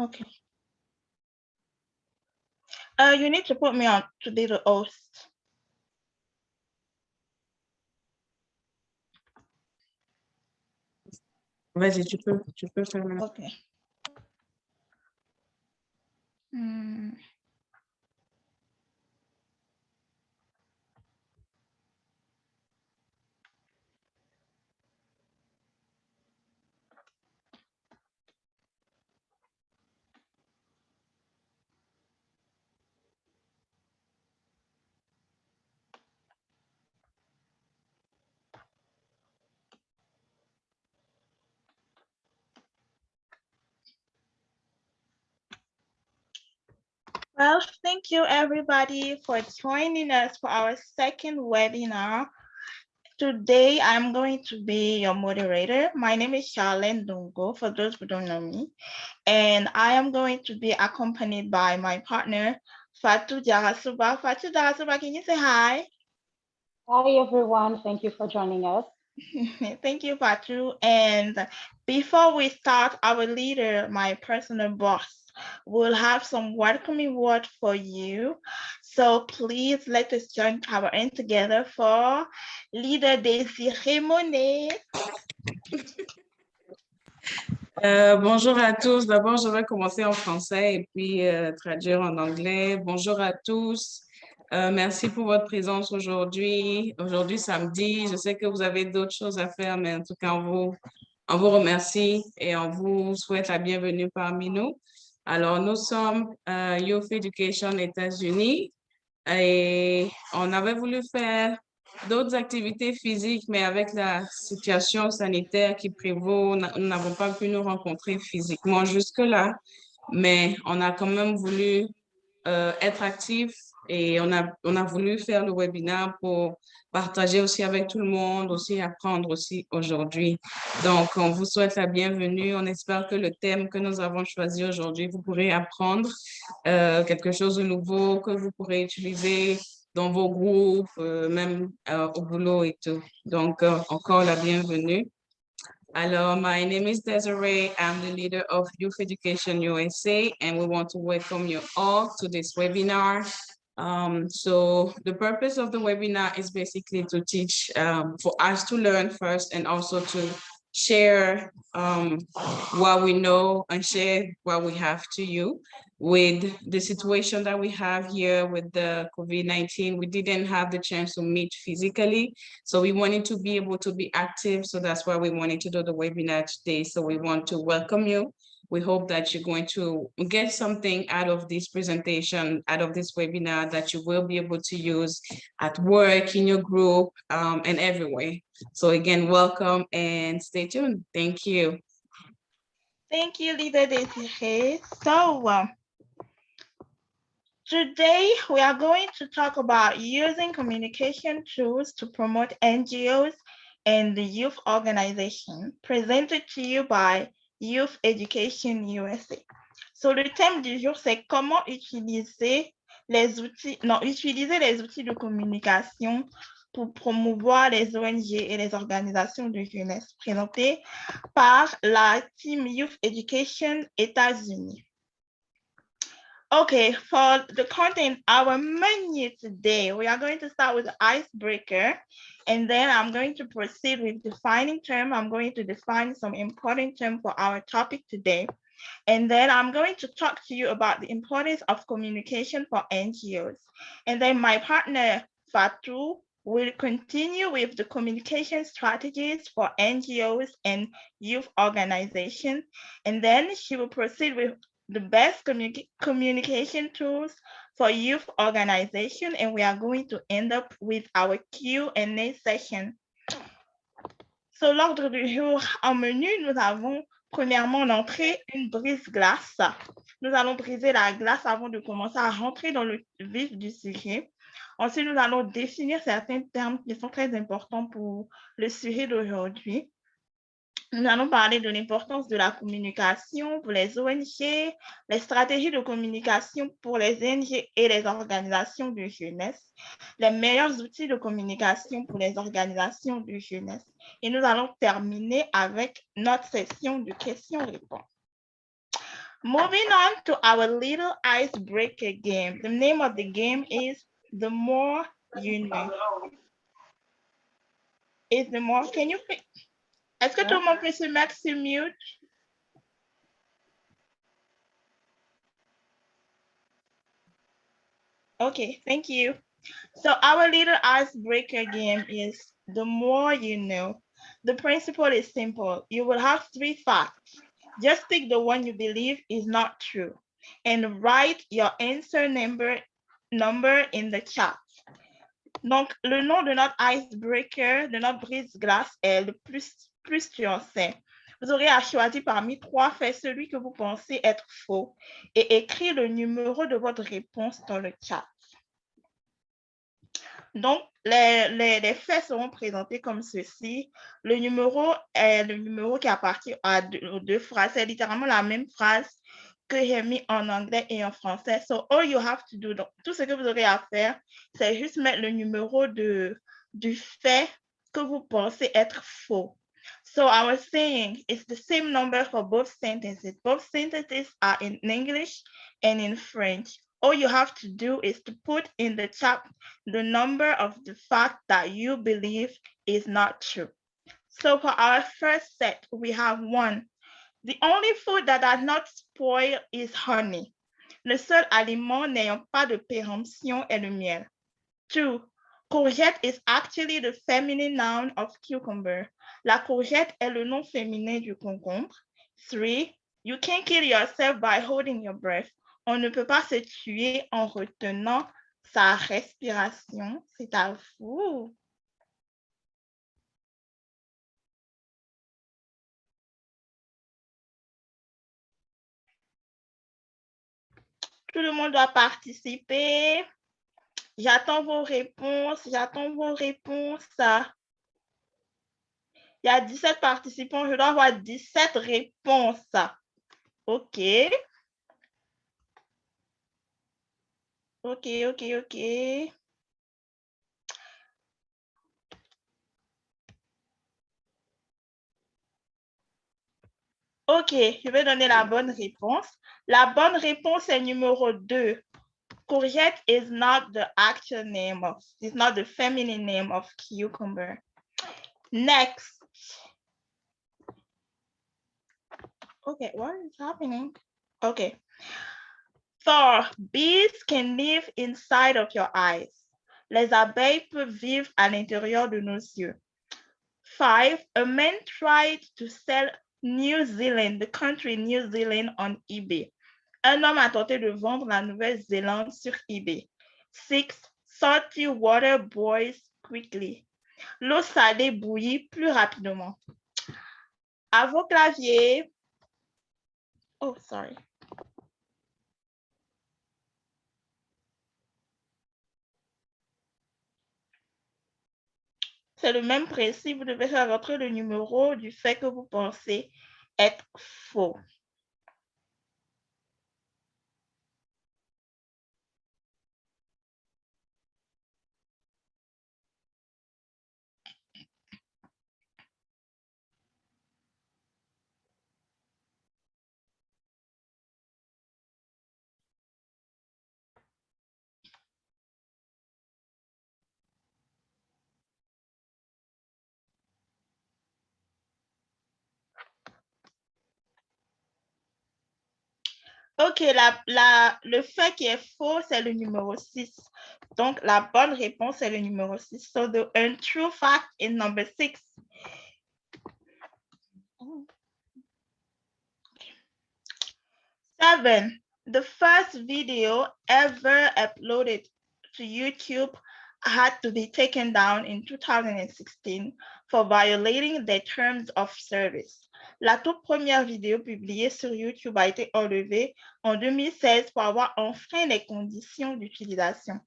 Okay. You need to put me on to be the host. Vas-y, tu peux faire. Okay. Well, thank you everybody for joining us for our second webinar. Today, I'm going to be your moderator. My name is Charlene Dungo, for those who don't know me. And I am going to be accompanied by my partner, Fatou Jarasuba. Fatou Jarasuba, can you say hi? Hi, everyone. Thank you for joining us. Thank you, Fatou. And before we start, our leader, my personal boss, will have some welcoming word for you. So please let us join our end together for leader Désiré Monet. Bonjour à tous. D'abord, je vais commencer en français et puis traduire en anglais. Bonjour à tous. Merci pour votre présence aujourd'hui. Aujourd'hui, samedi, je sais que vous avez d'autres choses à faire, mais en tout cas, on vous remercie et on vous souhaite la bienvenue parmi nous. Alors, nous sommes Youth Education États-Unis et on avait voulu faire d'autres activités physiques, mais avec la situation sanitaire qui prévaut, nous n'avons pas pu nous rencontrer physiquement jusque-là, mais on a quand même voulu être actifs et on a voulu faire le webinaire pour partager aussi avec tout le monde, aussi apprendre aussi aujourd'hui. Donc, on vous souhaite la bienvenue. On espère que le thème que nous avons choisi aujourd'hui, vous pourrez apprendre quelque chose de nouveau que vous pourrez utiliser dans vos groupes, même au boulot et tout. Donc, encore la bienvenue. Alors, my name is Desiree. I'm the leader of Youth Education USA, and we want to welcome you all to this webinar. So the purpose of the webinar is basically to teach, for us to learn first and also to share what we know and share what we have to you. With the situation that we have here with the COVID-19, we didn't have the chance to meet physically. So we wanted to be able to be active. So that's why we wanted to do the webinar today. So we want to welcome you. We hope that you're going to get something out of this presentation, out of this webinar that you will be able to use at work, in your group, and everywhere. So again, welcome and stay tuned. Thank you. Thank you, Leader Desiree. So today we are going to talk about using communication tools to promote NGOs and the youth organization, presented to you by Youth Education USA. So le thème du jour, c'est comment utiliser les outils de communication pour promouvoir les ONG et les organisations de jeunesse, présenté par la Team Youth Education États-Unis. Okay, for the content, our menu today, we are going to start with the icebreaker, and then I'm going to proceed with defining term. I'm going to define some important term for our topic today. And then I'm going to talk to you about the importance of communication for NGOs. And then my partner, Fatou, will continue with the communication strategies for NGOs and youth organizations. And then she will proceed with the best communication tools for youth organization. And we are going to end up with our Q&A session. So, l'ordre du jour en menu, nous avons premièrement l'entrée, une brise-glace. Nous allons briser la glace avant de commencer à rentrer dans le vif du sujet. Ensuite, nous allons définir certains termes qui sont très importants pour le sujet d'aujourd'hui. Nous allons parler de l'importance de la communication pour les ONG, les stratégies de communication pour les ONG et les organisations de jeunesse, les meilleurs outils de communication pour les organisations de jeunesse. Et nous allons terminer avec notre session de questions-réponses. Moving on to our little icebreaker game. The name of the game is The More You Know. Is the more, can you, est-ce que tout le monde peut se mettre sur mute? Okay, thank you. So our little icebreaker game is The More You Know. The principle is simple. You will have 3 facts. Just pick the one you believe is not true and write your answer number in the chat. Donc, le nom de notre icebreaker, de notre brise-glace est le plus tu en sais. Vous aurez à choisir parmi 3 faits celui que vous pensez être faux et écrire le numéro de votre réponse dans le chat. Donc, les faits seront présentés comme ceci. Le numéro est le numéro qui appartient à deux phrases. C'est littéralement la même phrase que j'ai mis en anglais et en français. So, all you have to do, donc, tout ce que vous aurez à faire, c'est juste mettre le numéro du fait que vous pensez être faux. So, I was saying it's the same number for both sentences. Both sentences are in English and in French. All you have to do is to put in the chat the number of the fact that you believe is not true. So for our first set, we have 1. The only food that does not spoil is honey. Le seul aliment n'ayant pas de péremption est le miel. 2. Courgette is actually the feminine noun of cucumber. La courgette est le nom féminin du concombre. 3. You can't kill yourself by holding your breath. On ne peut pas se tuer en retenant sa respiration. C'est à vous. Tout le monde doit participer. J'attends vos réponses. Il y a 17 participants. Je dois avoir 17 réponses. OK. OK. OK, je vais donner la bonne réponse. La bonne réponse est numéro 2. Courgette is not the actual name of, it's not the feminine name of cucumber. Next. Okay, what is happening? Okay. 4. Bees can live inside of your eyes. Les abeilles peuvent vivre à l'intérieur de nos yeux. 5. A man tried to sell New Zealand, the country New Zealand, on eBay. Un homme a tenté de vendre la Nouvelle-Zélande sur eBay. 6. Salty water boils quickly. L'eau salée bouillit plus rapidement. À vos claviers. Oh, sorry. C'est le même principe. Vous devez faire rentrer le numéro du fait que vous pensez être faux. OK, le fait qui est faux, c'est le numéro 6. Donc, la bonne réponse est le numéro 6. So, the untrue fact is number 6. 7. The first video ever uploaded to YouTube had to be taken down in 2016 for violating the terms of service. La toute première vidéo publiée sur YouTube a été enlevée en 2016 pour avoir enfreint les conditions d'utilisation.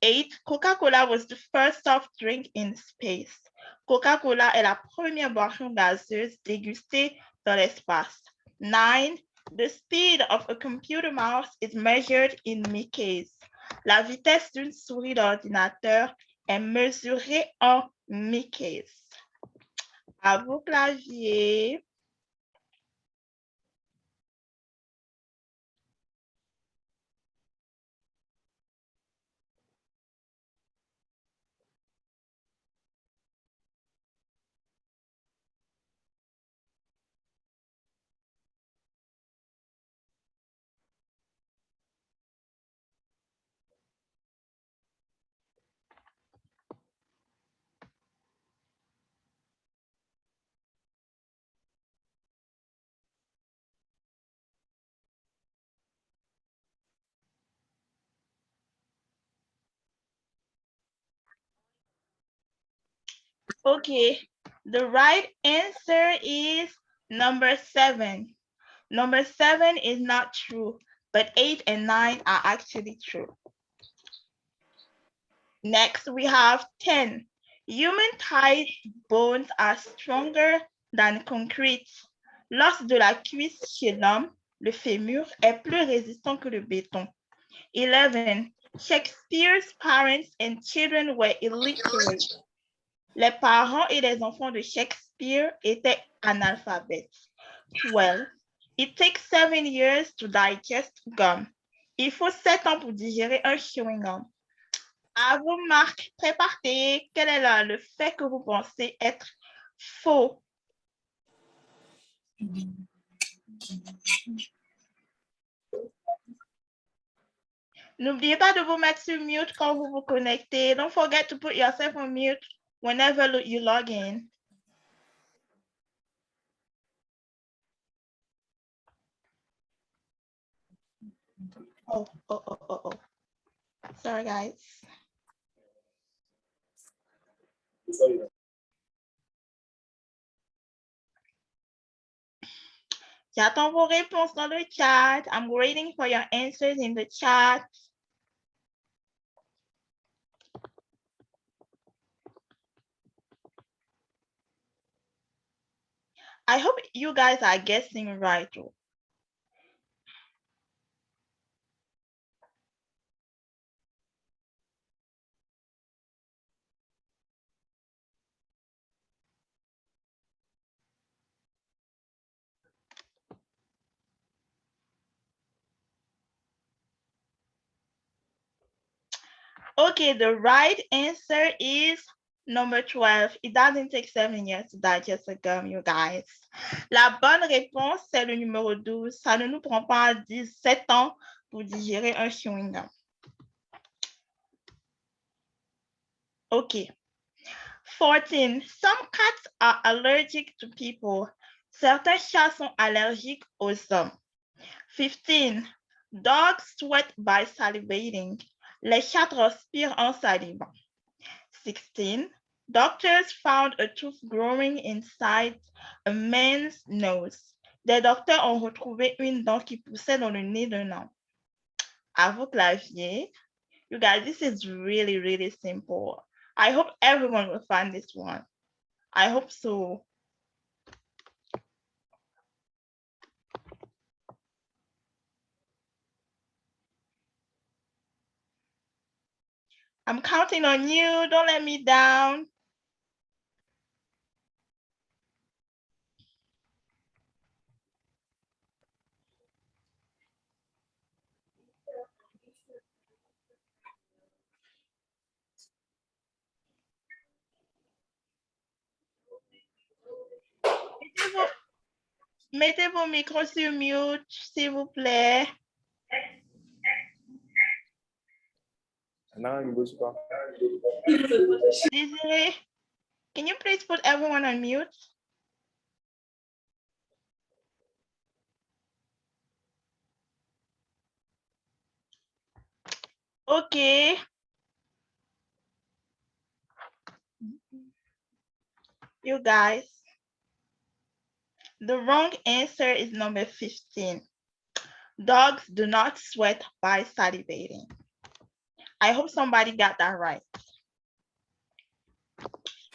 8. Coca-Cola was the first soft drink in space. Coca-Cola est la première boisson gazeuse dégustée dans l'espace. 9. The speed of a computer mouse is measured in Mickeys. La vitesse d'une souris d'ordinateur est mesurée en Mickeys. À vos claviers. Okay, the right answer is number 7. Number 7 is not true, but 8 and 9 are actually true. Next, we have 10. Human thigh bones are stronger than concrete. L'os de la cuisse chez l'homme, le fémur, est plus résistant que le béton. 11. Shakespeare's parents and children were illiterate. Les parents et les enfants de Shakespeare étaient analphabètes. 12. It takes 7 years to digest gum. Il faut 7 ans pour digérer un chewing gum. À vous, Marc, préparez. Quel est le fait que vous pensez être faux? N'oubliez pas de vous mettre sur mute quand vous vous connectez. Don't forget to put yourself on mute whenever you log in. Oh. Sorry, guys. J'attends vos réponses dans le chat. I'm waiting for your answers in the chat. I hope you guys are guessing right. Okay, the right answer is number 12. It doesn't take 7 years to digest a gum, you guys. La bonne réponse, c'est le numéro 12. Ça ne nous prend pas 17 ans pour digérer un chewing gum. Okay. 14. Some cats are allergic to people. Certains chats sont allergiques aux hommes. 15. Dogs sweat by salivating. Les chats respirent en salivant. 16. Doctors found a tooth growing inside a man's nose. Des docteurs ont retrouvé une dent qui poussait dans le nez d'un homme. À vos claviers. You guys, this is really, really simple. I hope everyone will find this one. I hope so. I'm counting on you. Don't let me down. Mettez vos micros sur mute, s'il vous plaît. Desiree, can you please put everyone on mute? Okay. You guys, the wrong answer is number 15. Dogs do not sweat by salivating. I hope somebody got that right.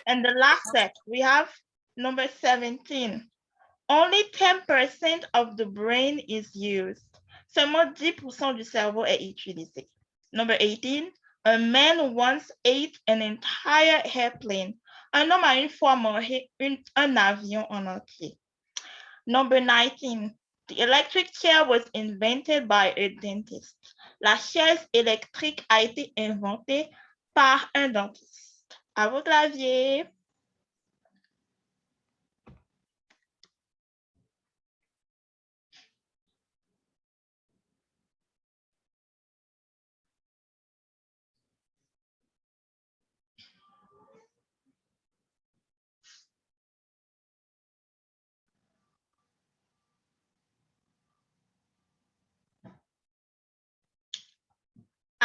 And the last set, we have number 17. Only 10% of the brain is used. Seulement 10% du cerveau est utilisé. Number 18, a man once ate an entire airplane. Un homme a une fois mangé un avion en entier. Number 19, the electric chair was invented by a dentist. La chaise électrique a été inventée par un dentiste. À vos claviers.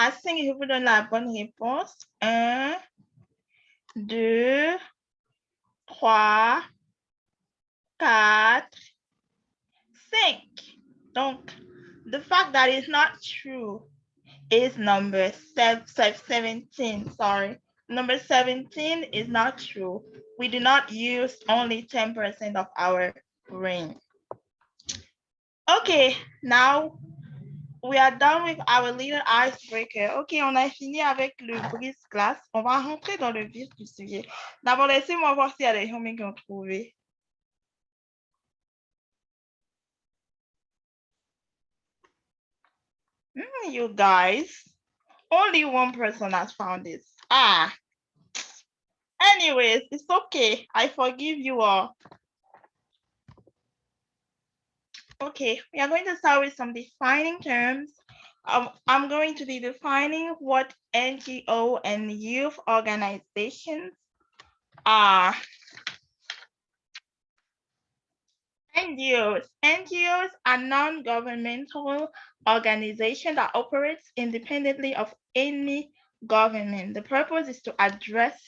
À 5, je vous donne la bonne réponse. 1, 2, 3, 4, 5. Donc, the fact that it's not true is number 17, sorry. Number 17 is not true. We do not use only 10% of our brain. Okay, now we are done with our little icebreaker. Ok, on a fini avec le brise-glace. On va rentrer dans le vif du sujet. D'abord, laissez-moi voir s'il y a des gens qui ont trouvé. You guys, only one person has found this. Anyways, it's okay. I forgive you all. Okay, we are going to start with some defining terms. I'm going to be defining what NGO and youth organizations are. NGOs are non-governmental organizations that operates independently of any government. The purpose is to address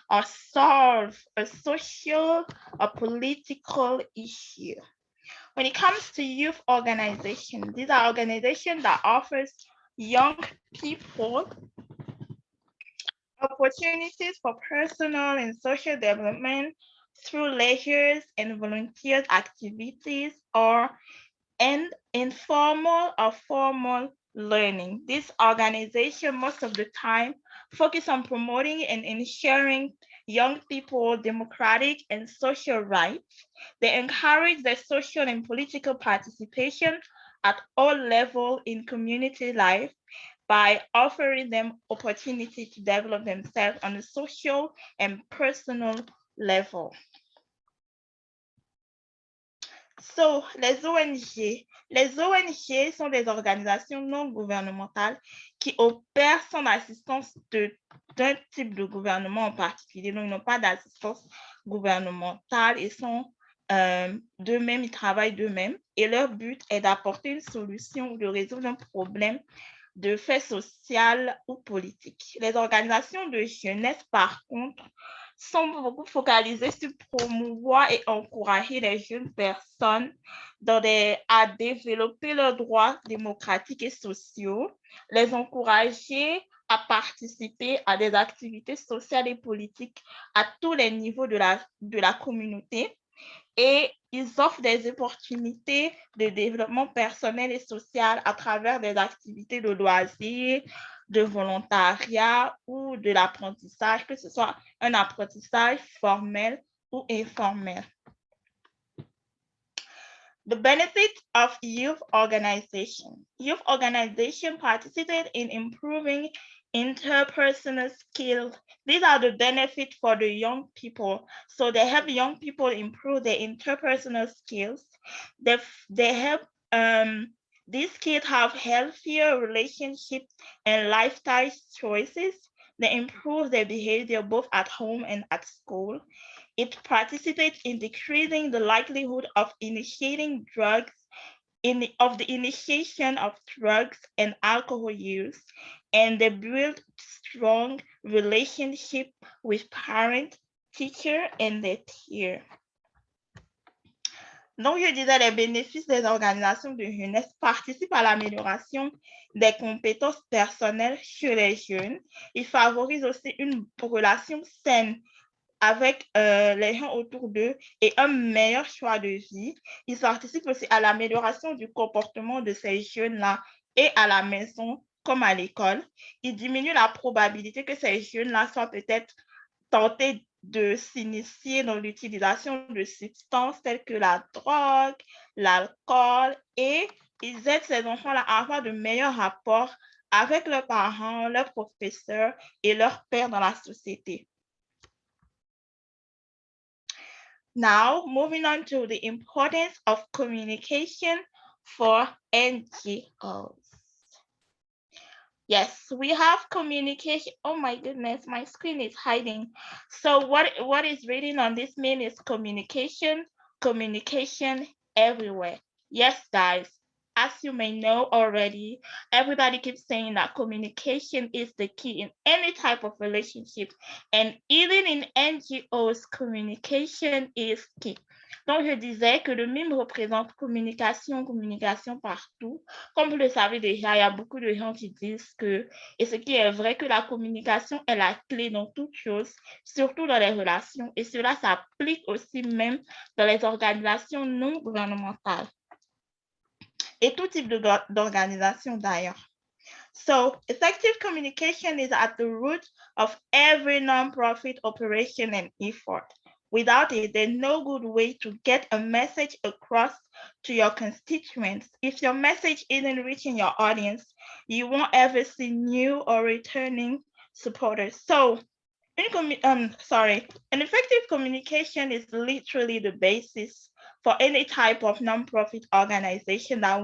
or solve a social or political issue. When it comes to youth organizations, these are organizations that offers young people opportunities for personal and social development through leisure and volunteer activities and informal or formal learning. This organization most of the time focus on promoting and ensuring young people democratic and social rights. They encourage their social and political participation at all levels in community life by offering them opportunity to develop themselves on a social and personal level. So, les ONG. Les ONG sont des organisations non gouvernementales qui opèrent sans assistance d'un type de gouvernement en particulier. Donc, ils n'ont pas d'assistance gouvernementale et sont d'eux-mêmes, ils travaillent d'eux-mêmes. Et leur but est d'apporter une solution ou de résoudre un problème de fait social ou politique. Les organisations de jeunesse, par contre, sont beaucoup focalisées sur promouvoir et encourager les jeunes personnes à développer leurs droits démocratiques et sociaux, les encourager à participer à des activités sociales et politiques à tous les niveaux de la communauté. Et ils offrent des opportunités de développement personnel et social à travers des activités de loisirs, de volontariat ou de l'apprentissage, que ce soit un apprentissage formel ou informel. The benefits of youth organization. Youth organization participate in improving interpersonal skills. These are the benefits for the young people. So they help young people improve their interpersonal skills. They help these kids have healthier relationships and lifestyle choices. They improve their behavior both at home and at school. It participates in decreasing the likelihood of initiating drugs, of the initiation of drugs and alcohol use, and they build strong relationship with parents, teacher, and their peers. Donc, je disais, les bénéfices des organisations de jeunesse participent à l'amélioration des compétences personnelles chez les jeunes. Ils favorisent aussi une relation saine avec les gens autour d'eux et un meilleur choix de vie. Ils participent aussi à l'amélioration du comportement de ces jeunes-là et à la maison comme à l'école. Ils diminuent la probabilité que ces jeunes-là soient peut-être tentés de s'initier dans l'utilisation de substances telles que la drogue, l'alcool, et ils aident ces enfants-là à avoir de meilleurs rapports avec leurs parents, leurs professeurs et leurs pairs dans la société. Now, moving on to the importance of communication for NGOs. Yes, we have communication. Oh my goodness, my screen is hiding. So what is written on this meme is communication everywhere. Yes, guys, as you may know already, everybody keeps saying that communication is the key in any type of relationship. And even in NGOs, communication is key. Donc, je disais que le mime représente communication, communication partout. Comme vous le savez déjà, il y a beaucoup de gens qui disent que, et ce qui est vrai, que la communication est la clé dans toute chose, surtout dans les relations. Et cela s'applique aussi même dans les organisations non gouvernementales et tout type d'organisation d'ailleurs. So, effective communication is at the root of every nonprofit operation and effort. Without it, there's no good way to get a message across to your constituents. If your message isn't reaching your audience, you won't ever see new or returning supporters. So, an effective communication is literally the basis for any type of nonprofit organization that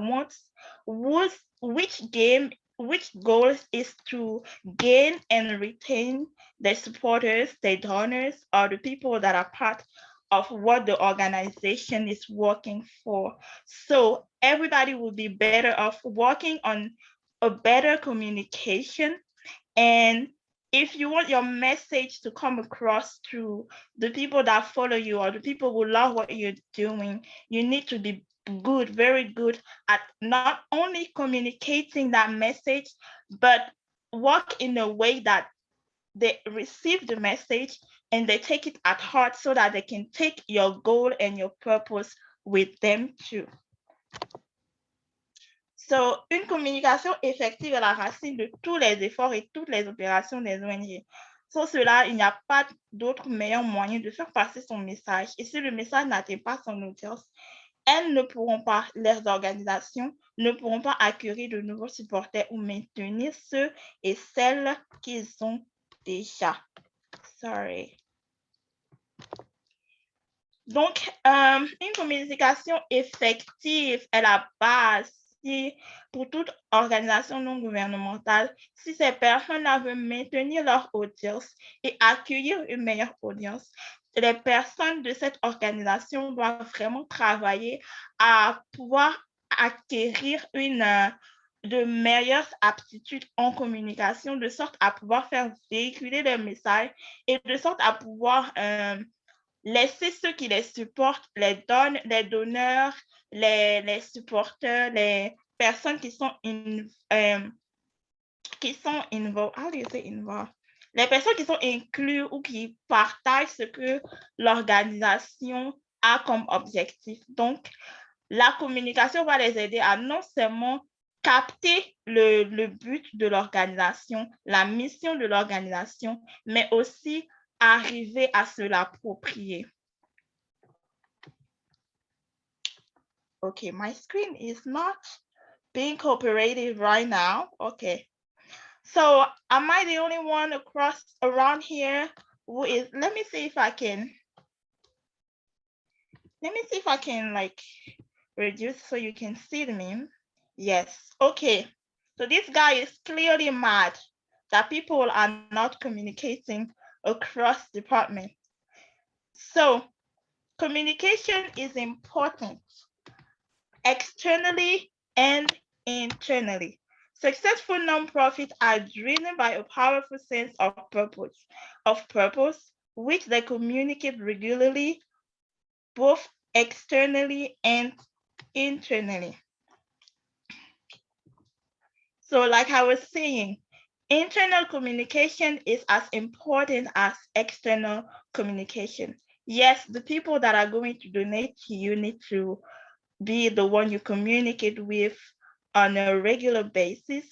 which goal is to gain and retain their supporters, their donors, or the people that are part of what the organization is working for. So everybody will be better off working on a better communication. And if you want your message to come across to the people that follow you or the people who love what you're doing, you need to be good, very good at not only communicating that message, but work in a way that they receive the message and they take it at heart so that they can take your goal and your purpose with them too. So, une communication effective est la racine de tous les efforts et toutes les opérations des ONG. Sans cela, il n'y a pas d'autre meilleur moyen de faire passer son message. Et si le message n'atteint pas son audience, leurs organisations ne pourront pas acquérir de nouveaux supporters ou maintenir ceux et celles qu'ils ont déjà. Donc, une communication effective est la base pour toute organisation non gouvernementale. Si ces personnes veulent maintenir leur audience et accueillir une meilleure audience, les personnes de cette organisation doivent vraiment travailler à pouvoir acquérir de meilleures aptitudes en communication, de sorte à pouvoir faire véhiculer des messages et de sorte à pouvoir laisser ceux qui les supportent, les donneurs, les supporters, les personnes qui sont les personnes qui sont incluses ou qui partagent ce que l'organisation a comme objectif. Donc, la communication va les aider à non seulement capter le but de l'organisation, la mission de l'organisation, mais aussi arriver à se l'approprier. Okay, my screen is not being cooperative right now. Okay. So am I the only one around here who is, let me see if I can like reduce so you can see the meme. Yes, okay. So this guy is clearly mad that people are not communicating across department. So communication is important externally and internally. Successful nonprofits are driven by a powerful sense of purpose, which they communicate regularly, both externally and internally. So like I was saying, internal communication is as important as external communication. Yes, the people that are going to donate to you need to be the one you communicate with on a regular basis.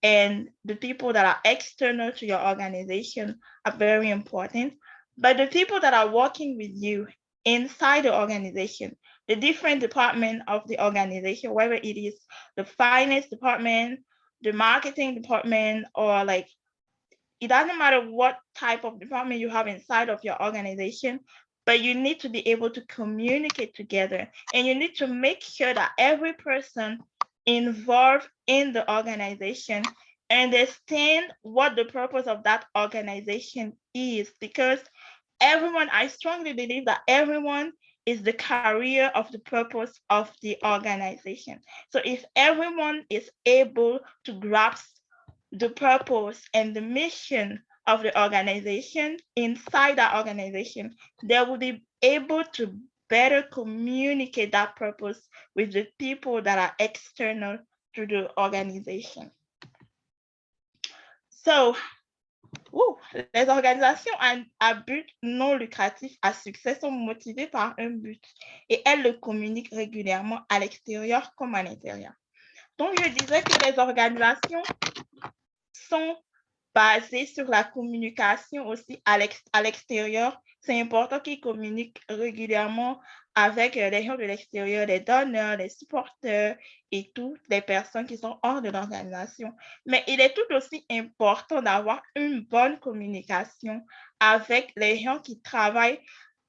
And the people that are external to your organization are very important. But the people that are working with you inside the organization, the different department of the organization, whether it is the finance department, the marketing department, or like, it doesn't matter what type of department you have inside of your organization, but you need to be able to communicate together. And you need to make sure that every person involved in the organization understand what the purpose of that organization is, because I strongly believe that everyone is the career of the purpose of the organization. So if everyone is able to grasp the purpose and the mission of the organization inside that organization, they will be able to better communicate that purpose with the people that are external to the organization. So, les organisations à but non lucratif à succès sont motivées par un but et elles le communiquent régulièrement à l'extérieur comme à l'intérieur. Donc, je disais que les organisations sont basées sur la communication aussi à l'extérieur. C'est important qu'ils communiquent régulièrement avec les gens de l'extérieur, les donneurs, les supporters et toutes les personnes qui sont hors de l'organisation. Mais il est tout aussi important d'avoir une bonne communication avec les gens qui travaillent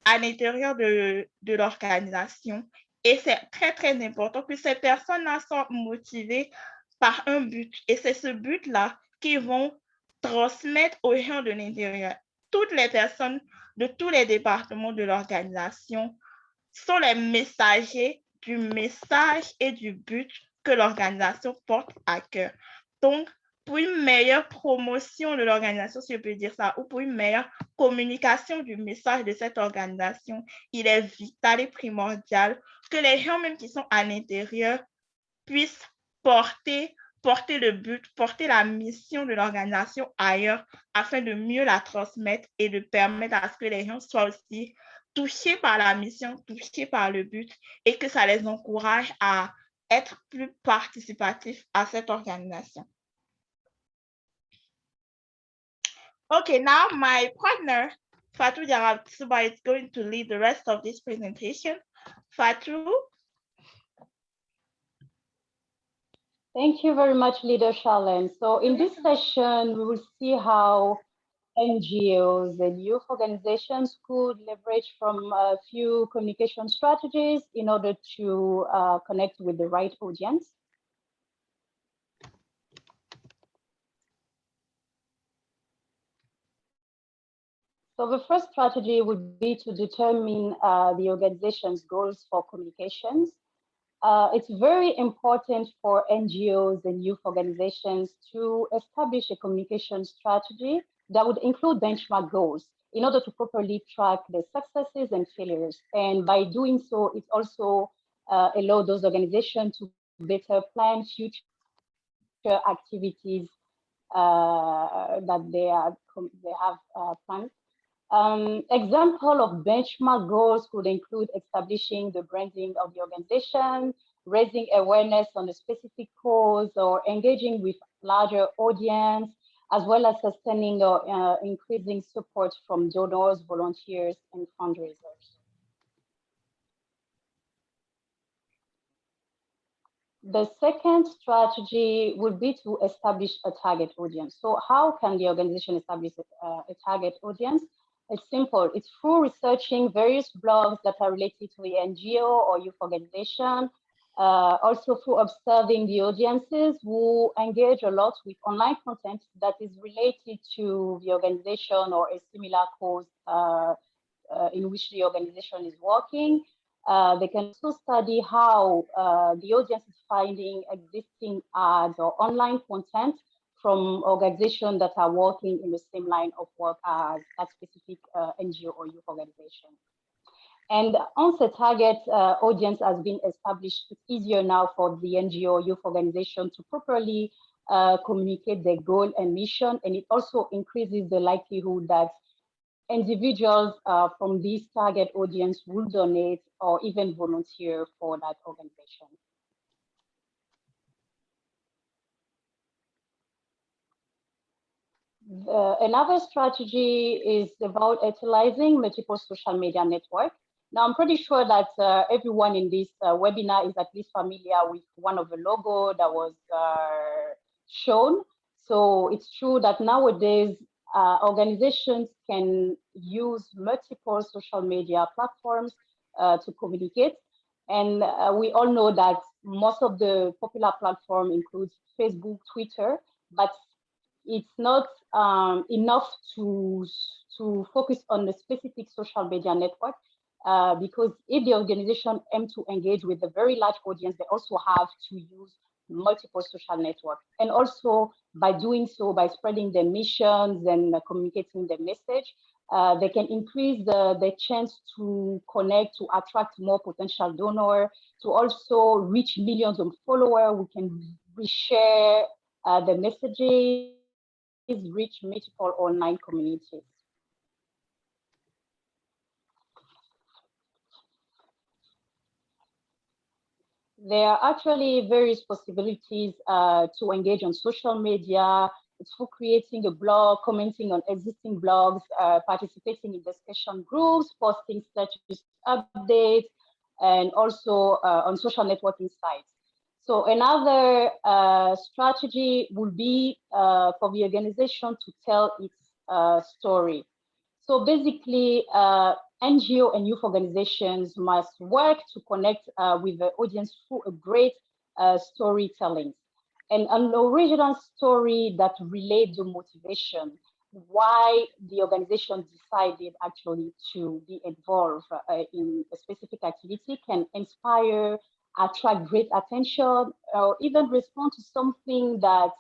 à l'intérieur de l'organisation. Et c'est très, très important que ces personnes-là soient motivées par un but. Et c'est ce but-là qu'ils vont transmettre aux gens de l'intérieur. Toutes les personnes de tous les départements de l'organisation sont les messagers du message et du but que l'organisation porte à cœur. Donc, pour une meilleure promotion de l'organisation, si je peux dire ça, ou pour une meilleure communication du message de cette organisation, il est vital et primordial que les gens même qui sont à l'intérieur puissent porter le but, porter la mission de l'organisation ailleurs afin de mieux la transmettre et de permettre à ce que les gens soient aussi touchés par la mission, touchés par le but et que ça les encourage à être plus participatifs à cette organisation. Okay, now my partner, Fatou Diarra-Tsouba, is going to lead the rest of this presentation. Fatou? Thank you very much, Leader Charlene. So in this session, we will see how NGOs and youth organizations could leverage from a few communication strategies in order to connect with the right audience. So the first strategy would be to determine the organization's goals for communications. It's very important for NGOs and youth organizations to establish a communication strategy that would include benchmark goals in order to properly track the successes and failures. And by doing so, it also allows those organizations to better plan future activities that they have planned. Example of benchmark goals could include establishing the branding of the organization, raising awareness on a specific cause, or engaging with larger audience, as well as sustaining or increasing support from donors, volunteers, and fundraisers. The second strategy would be to establish a target audience. So how can the organization establish a target audience? It's simple. It's through researching various blogs that are related to the NGO or youth organization, also through observing the audiences who engage a lot with online content that is related to the organization or a similar cause in which the organization is working. They can also study how the audience is finding existing ads or online content from organizations that are working in the same line of work as that specific NGO or youth organization. And once a target audience has been established, it's easier now for the NGO or youth organization to properly communicate their goal and mission. And it also increases the likelihood that individuals from this target audience will donate or even volunteer for that organization. Another strategy is about utilizing multiple social media networks. Now, I'm pretty sure that everyone in this webinar is at least familiar with one of the logo that was shown. So it's true that nowadays organizations can use multiple social media platforms to communicate. And we all know that most of the popular platform includes Facebook, Twitter, but it's not enough to focus on the specific social media network. because if the organization aims to engage with a very large audience, they also have to use multiple social networks. And also by doing so, by spreading their missions and communicating their message, they can increase the chance to connect, to attract more potential donors, to also reach millions of followers. We can reshare the messages, reach multiple online communities. There are actually various possibilities to engage on social media. It's for creating a blog, commenting on existing blogs, participating in discussion groups, posting status updates, and also on social networking sites. So another strategy would be for the organization to tell its story. So basically, NGO and youth organizations must work to connect with the audience through a great storytelling and an original story that relates the motivation, why the organization decided actually to be involved in a specific activity can inspire, attract great attention, or even respond to something that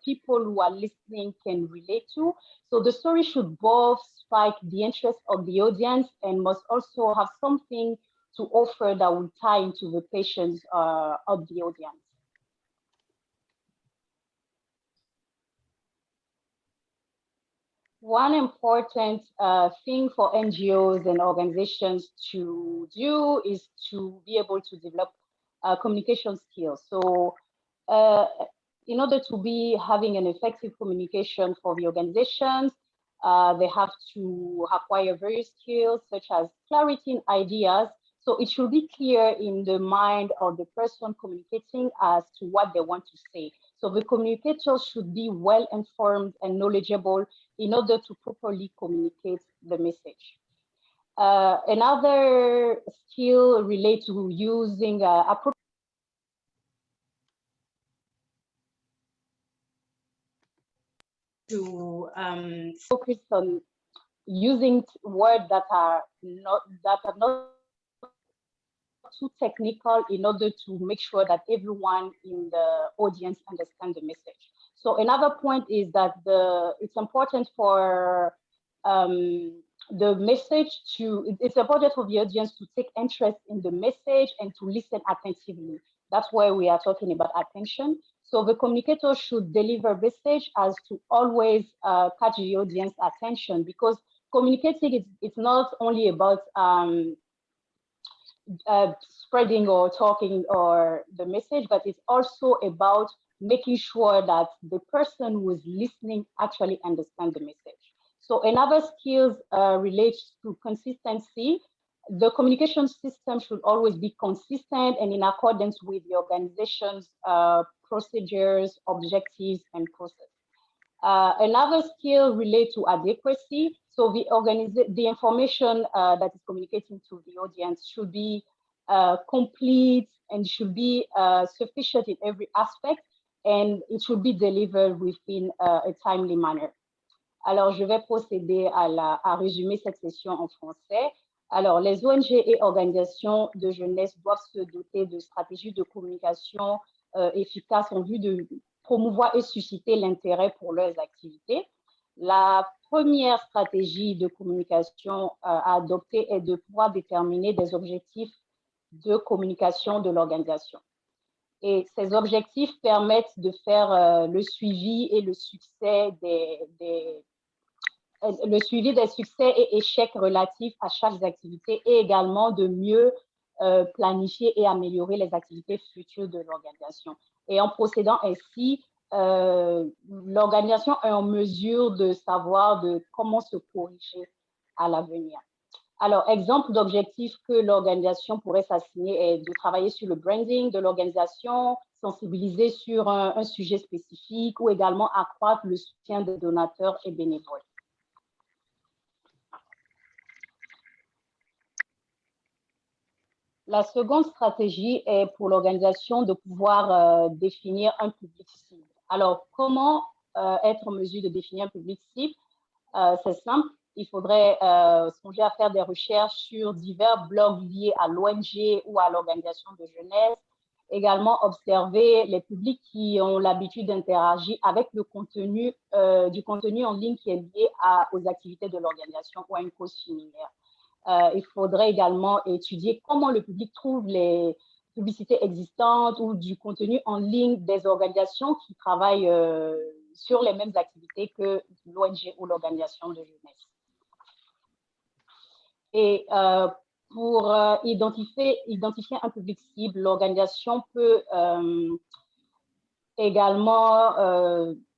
people who are listening can relate to. So the story should both spike the interest of the audience and must also have something to offer that will tie into the passions of the audience. One important thing for NGOs and organizations to do is to be able to develop communication skills. So in order to be having an effective communication for the organizations, they have to acquire various skills such as clarity in ideas. So it should be clear in the mind of the person communicating as to what they want to say. So the communicators should be well informed and knowledgeable in order to properly communicate the message. Another skill relates to using appropriate to focus on using words that are not too technical in order to make sure that everyone in the audience understands the message. So another point is that it's important for the message it's important for the audience to take interest in the message and to listen attentively. That's why we are talking about attention. So the communicator should deliver message as to always catch the audience attention, because communicating it's not only about spreading or talking or the message, but it's also about making sure that the person who is listening actually understands the message. So another skills relates to consistency. The communication system should always be consistent and in accordance with the organization's procedures, objectives, and process. Another skill relates to adequacy. So the information that is communicating to the audience should be complete and should be sufficient in every aspect, and it should be delivered within a timely manner. Alors, je vais procéder à résumer cette session en français. Alors, les ONG et organisations de jeunesse doivent se doter de stratégies de communication efficaces en vue de promouvoir et susciter l'intérêt pour leurs activités. La première stratégie de communication à adopter est de pouvoir déterminer des objectifs de communication de l'organisation. Et ces objectifs permettent de faire le suivi et le succès le suivi des succès et échecs relatifs à chaque activité, et également de mieux planifier et améliorer les activités futures de l'organisation. Et en procédant ainsi, l'organisation est en mesure de savoir comment se corriger à l'avenir. Alors, exemple d'objectif que l'organisation pourrait s'assigner est de travailler sur le branding de l'organisation, sensibiliser sur un sujet spécifique, ou également accroître le soutien des donateurs et bénévoles. La seconde stratégie est pour l'organisation de pouvoir définir un public cible. Alors, comment être en mesure de définir un public cible? C'est simple. il faudrait songer à faire des recherches sur divers blogs liés à l'ONG ou à l'organisation de jeunesse. Également, observer les publics qui ont l'habitude d'interagir avec le contenu, du contenu en ligne qui est lié aux activités de l'organisation ou à une cause similaire. Il faudrait également étudier comment le public trouve les publicités existantes ou du contenu en ligne des organisations qui travaillent sur les mêmes activités que l'ONG ou l'organisation de jeunesse. Et pour identifier un public cible, l'organisation peut également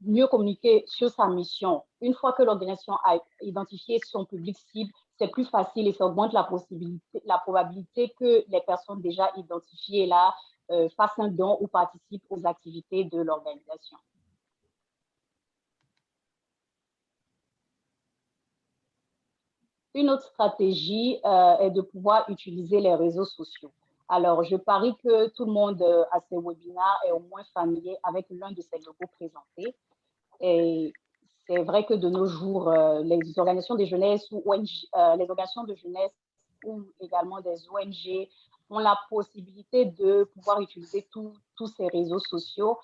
mieux communiquer sur sa mission. Une fois que l'organisation a identifié son public cible, c'est plus facile et ça augmente la probabilité que les personnes déjà identifiées là fassent un don ou participent aux activités de l'organisation. Une autre stratégie est de pouvoir utiliser les réseaux sociaux. Alors, je parie que tout le monde à ces webinaires est au moins familier avec l'un de ces logos présentés. Et c'est vrai que de nos jours, les organisations de jeunesse ou ONG, les organisations de jeunesse ou également des ONG ont la possibilité de pouvoir utiliser tous ces réseaux sociaux.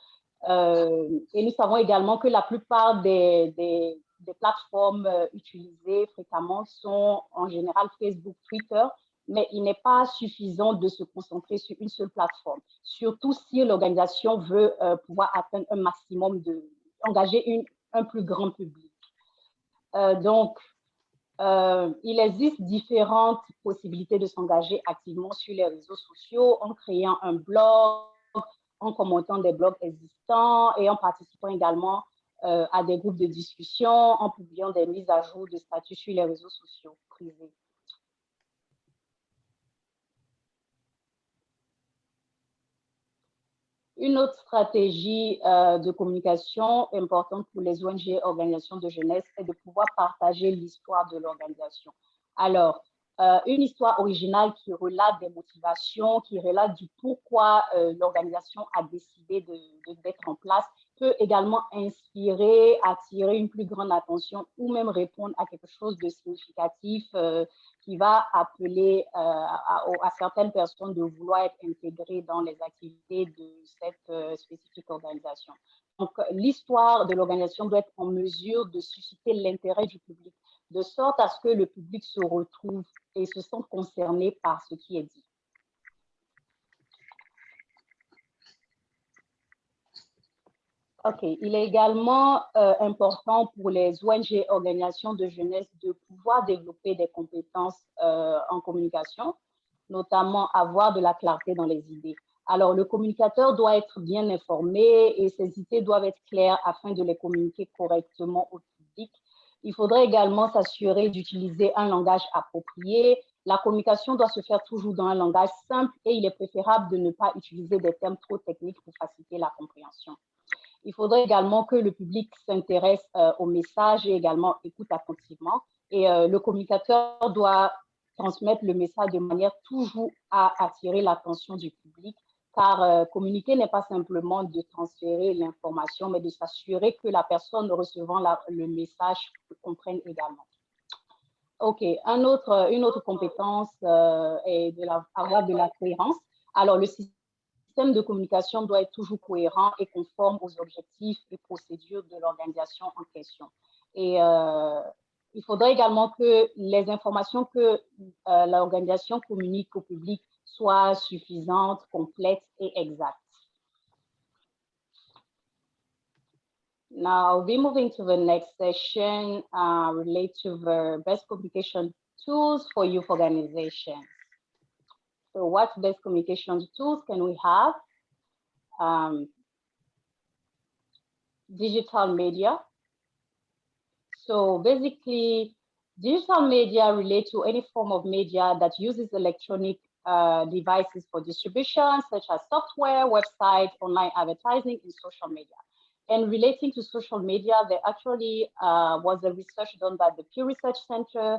Et nous savons également que la plupart des plateformes utilisées fréquemment sont en général Facebook, Twitter, mais il n'est pas suffisant de se concentrer sur une seule plateforme, surtout si l'organisation veut pouvoir atteindre un maximum engager un plus grand public. Donc, il existe différentes possibilités de s'engager activement sur les réseaux sociaux en créant un blog, en commentant des blogs existants et en participant également à des groupes de discussion, en publiant des mises à jour de statut sur les réseaux sociaux privés. Une autre stratégie de communication importante pour les ONG et organisations de jeunesse est de pouvoir partager l'histoire de l'organisation. Alors, une histoire originale qui relate des motivations, qui relate du pourquoi l'organisation a décidé d'être en place, peut également inspirer, attirer une plus grande attention ou même répondre à quelque chose de significatif qui va appeler à certaines personnes de vouloir être intégrées dans les activités de cette spécifique organisation. Donc, l'histoire de l'organisation doit être en mesure de susciter l'intérêt du public, de sorte à ce que le public se retrouve et se sente concerné par ce qui est dit. OK. Il est également important pour les ONG et organisations de jeunesse de pouvoir développer des compétences en communication, notamment avoir de la clarté dans les idées. Alors, le communicateur doit être bien informé et ses idées doivent être claires afin de les communiquer correctement au public. Il faudrait également s'assurer d'utiliser un langage approprié. La communication doit se faire toujours dans un langage simple et il est préférable de ne pas utiliser des termes trop techniques pour faciliter la compréhension. Il faudrait également que le public s'intéresse au message et également écoute attentivement. Et le communicateur doit transmettre le message de manière toujours à attirer l'attention du public, car communiquer n'est pas simplement de transférer l'information, mais de s'assurer que la personne recevant le message comprenne également. OK, une autre compétence est d'avoir de la cohérence. Alors, le système de communication doit être toujours cohérent et conforme aux objectifs et procédures de l'organisation en question. Et il faudrait également que les informations que l'organisation communique au public soient suffisantes, complètes et exactes. Now, I'll be moving to the next session related to the best communication tools for youth organizations. So what best communication tools can we have? Digital media. So basically, digital media relate to any form of media that uses electronic devices for distribution, such as software, websites, online advertising, and social media. And relating to social media, there actually was a research done by the Pew Research Center,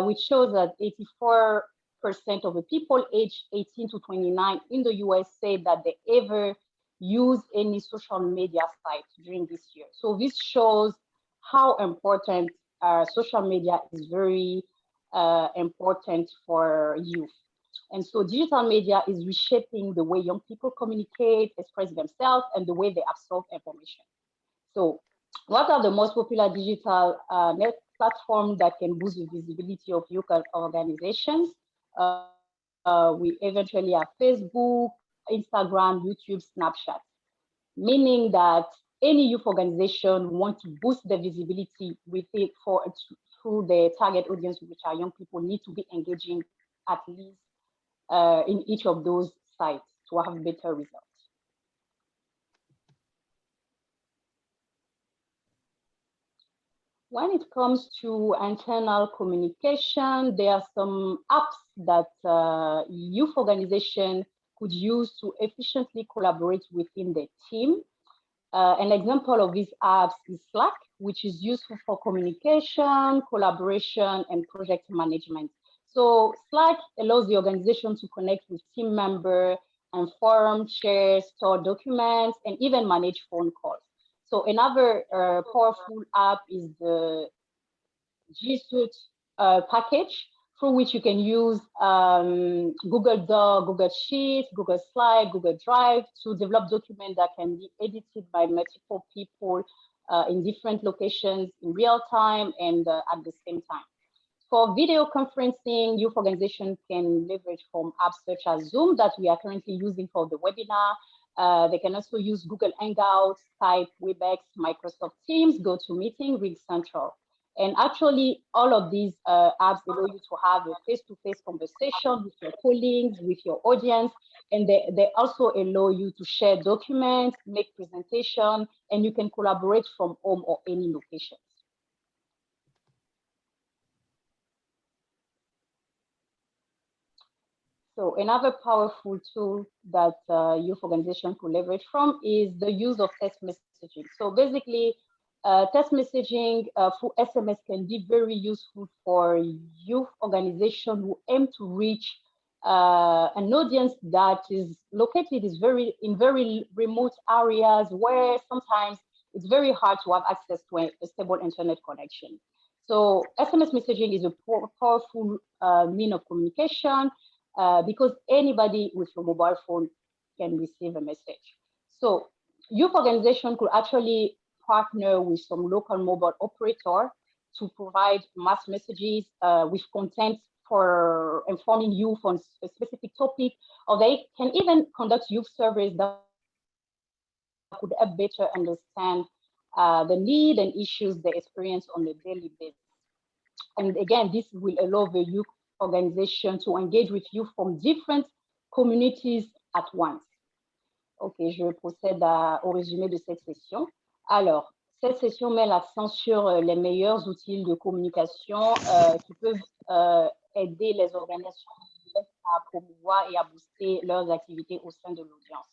which shows that 84% of the people aged 18 to 29 in the US say that they ever use any social media site during this year. So this shows how important social media is very important for youth. And so digital media is reshaping the way young people communicate, express themselves, and the way they absorb information. So what are the most popular digital net platforms that can boost the visibility of youth organizations? We eventually have Facebook, Instagram, YouTube, Snapchat, meaning that any youth organization want to boost the visibility with it through the target audience, which are young people, need to be engaging at least in each of those sites to have better results. When it comes to internal communication, there are some apps that youth organization could use to efficiently collaborate within the team. An example of these apps is Slack, which is useful for communication, collaboration, and project management. So Slack allows the organization to connect with team members and forum, share, store documents, and even manage phone calls. So another powerful app is the G Suite package, through which you can use Google Doc, Google Sheets, Google Slide, Google Drive to develop documents that can be edited by multiple people in different locations in real time and at the same time. For video conferencing, youth organizations can leverage from apps such as Zoom that we are currently using for the webinar. They can also use Google Hangouts, Skype, Webex, Microsoft Teams, GoToMeeting, RingCentral. And actually, all of these apps allow you to have a face-to-face conversation with your colleagues, with your audience, and they also allow you to share documents, make presentations, and you can collaborate from home or any location. So another powerful tool that youth organization could leverage from is the use of text messaging. So basically, text messaging through SMS can be very useful for youth organizations who aim to reach an audience that is located in very remote areas where sometimes it's very hard to have access to a stable internet connection. So SMS messaging is a powerful means of communication because anybody with a mobile phone can receive a message. So youth organization could actually partner with some local mobile operator to provide mass messages with content for informing youth on a specific topic, or they can even conduct youth surveys that could help better understand the need and issues they experience on a daily basis. And again, this will allow the youth organization to engage with youth from different communities at once. Ok, je procède au résumé de cette session. Alors, cette session met l'accent sur les meilleurs outils de communication qui peuvent aider les organisations à promouvoir et à booster leurs activités au sein de l'audience.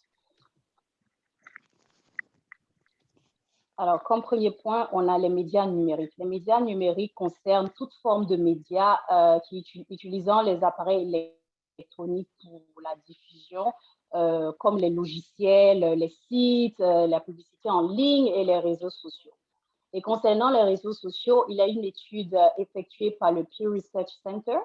Alors, comme premier point, on a les médias numériques. Les médias numériques concernent toute forme de médias utilisant les appareils électroniques pour la diffusion, comme les logiciels, les sites, la publicité en ligne et les réseaux sociaux. Et concernant les réseaux sociaux, il y a une étude effectuée par le Pew Research Center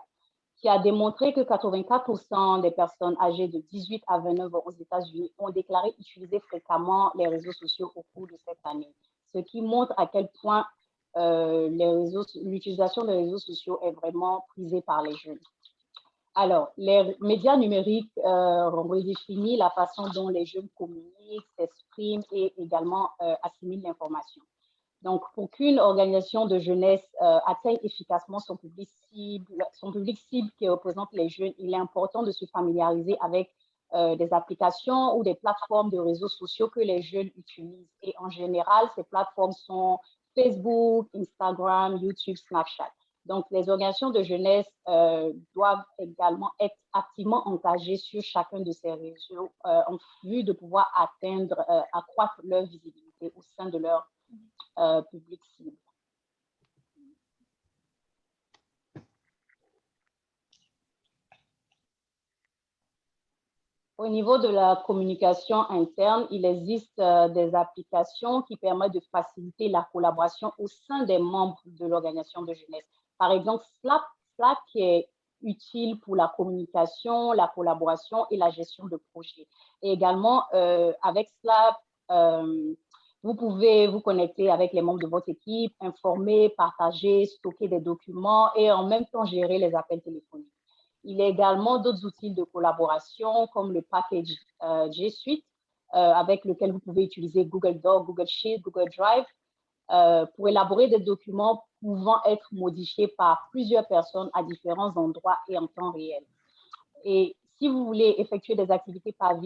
qui a démontré que 84% des personnes âgées de 18 à 29 ans aux États-Unis ont déclaré utiliser fréquemment les réseaux sociaux au cours de cette année, ce qui montre à quel point l'utilisation des réseaux sociaux est vraiment prisée par les jeunes. Alors, les médias numériques redéfinissent la façon dont les jeunes communiquent, s'expriment et également assimilent l'information. Donc, pour qu'une organisation de jeunesse atteigne efficacement son public cible qui représente les jeunes, il est important de se familiariser avec des applications ou des plateformes de réseaux sociaux que les jeunes utilisent. Et en général, ces plateformes sont Facebook, Instagram, YouTube, Snapchat. Donc, les organisations de jeunesse doivent également être activement engagées sur chacun de ces réseaux en vue de pouvoir accroître leur visibilité au sein de leur public cible. Au niveau de la communication interne, il existe des applications qui permettent de faciliter la collaboration au sein des membres de l'organisation de jeunesse. Par exemple, Slack qui est utile pour la communication, la collaboration et la gestion de projets. Et également, avec Slack, vous pouvez vous connecter avec les membres de votre équipe, informer, partager, stocker des documents et en même temps gérer les appels téléphoniques. Il y a également d'autres outils de collaboration comme le package G Suite avec lequel vous pouvez utiliser Google Docs, Google Sheets, Google Drive pour élaborer des documents pouvant être modifiés par plusieurs personnes à différents endroits et en temps réel. Et si vous voulez effectuer des activités par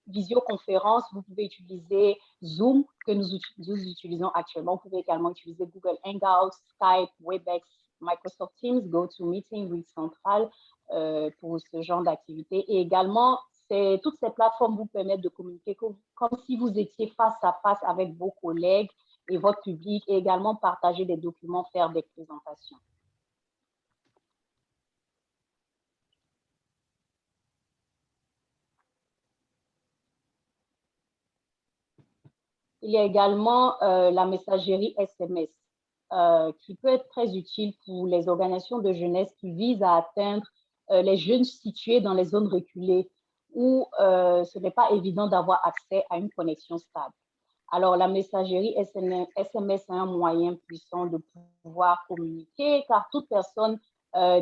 visioconférence, vous pouvez utiliser Zoom que nous utilisons actuellement. Vous pouvez également utiliser Google Hangouts, Skype, Webex, Microsoft Teams, GoToMeeting, ReadCentral pour ce genre d'activité. Et également, toutes ces plateformes vous permettent de communiquer comme si vous étiez face à face avec vos collègues et votre public, et également partager des documents, faire des présentations. Il y a également la messagerie SMS qui peut être très utile pour les organisations de jeunesse qui visent à atteindre les jeunes situés dans les zones reculées où ce n'est pas évident d'avoir accès à une connexion stable. Alors, la messagerie SMS est un moyen puissant de pouvoir communiquer car toute personne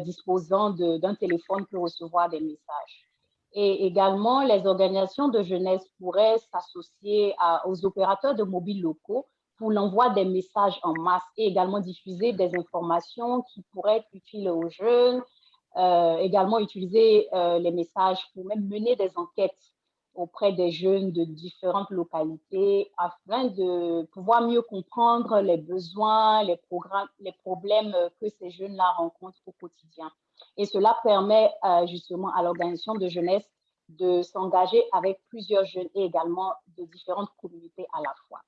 disposant d'un téléphone peut recevoir des messages. Et également, les organisations de jeunesse pourraient s'associer aux opérateurs de mobiles locaux pour l'envoi des messages en masse et également diffuser des informations qui pourraient être utiles aux jeunes, également utiliser les messages pour même mener des enquêtes auprès des jeunes de différentes localités afin de pouvoir mieux comprendre les besoins, les problèmes que ces jeunes-là rencontrent au quotidien. Et cela permet justement à l'organisation de jeunesse de s'engager avec plusieurs jeunes et également de différentes communautés à la fois.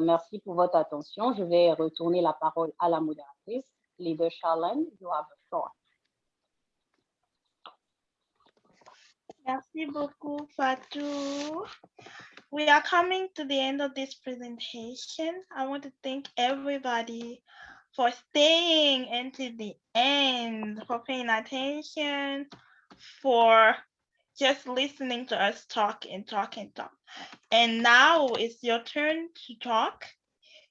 Merci pour votre attention. Je vais retourner la parole à la modératrice. Leader Charlene, you have the floor. Merci beaucoup, Fatou. We are coming to the end of this presentation. I want to thank everybody for staying until the end, for paying attention, for just listening to us talk and talk and talk. And now it's your turn to talk.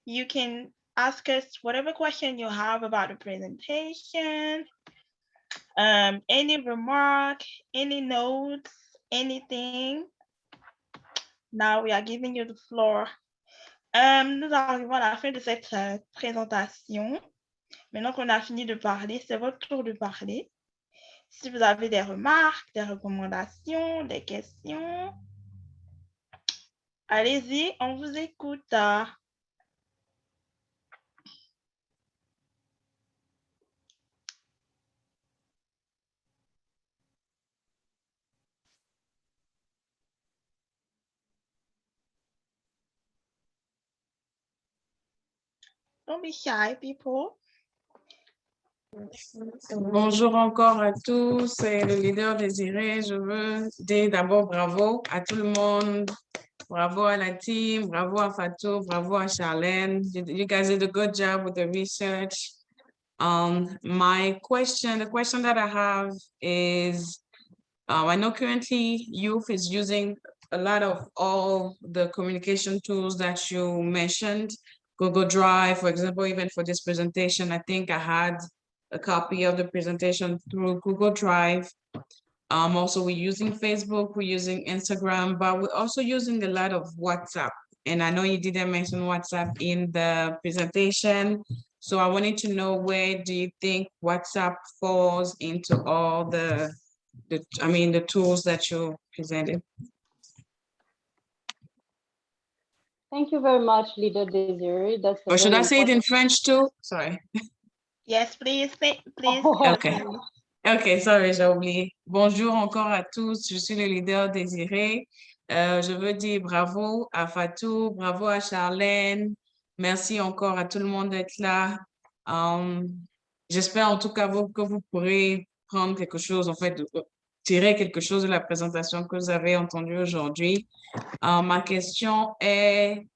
You can ask us whatever question you have about the presentation, any remark, any notes, anything. Now we are giving you the floor. Nous arrivons à la fin de cette présentation. Maintenant qu'on a fini de parler, c'est votre tour de parler. Si vous avez des remarques, des recommandations, des questions, allez-y, on vous écoute. Don't be shy, people. Bonjour encore à tous, c'est le leader Désiré. Je veux dire d'abord bravo à tout le monde, bravo à la team, bravo à Fatou, bravo à Charlene. You guys did a good job with the research. The question that I have is, I know currently youth is using a lot of all the communication tools that you mentioned, Google Drive, for example, even for this presentation, I think I had a copy of the presentation through Google Drive. Also, we're using Facebook, we're using Instagram, but we're also using a lot of WhatsApp. And I know you didn't mention WhatsApp in the presentation. So I wanted to know, where do you think WhatsApp falls into all the tools that you presented? Thank you very much, Leader Desiree. Or should I say it in French too? Sorry. Yes, please. Okay. Ok, sorry, j'ai oublié. Bonjour encore à tous, je suis le leader Désiré. Je veux dire bravo à Fatou, bravo à Charlene. Merci encore à tout le monde d'être là. J'espère en tout cas que vous pourrez prendre quelque chose, en fait, tirer quelque chose de la présentation que vous avez entendue aujourd'hui. Ma question est,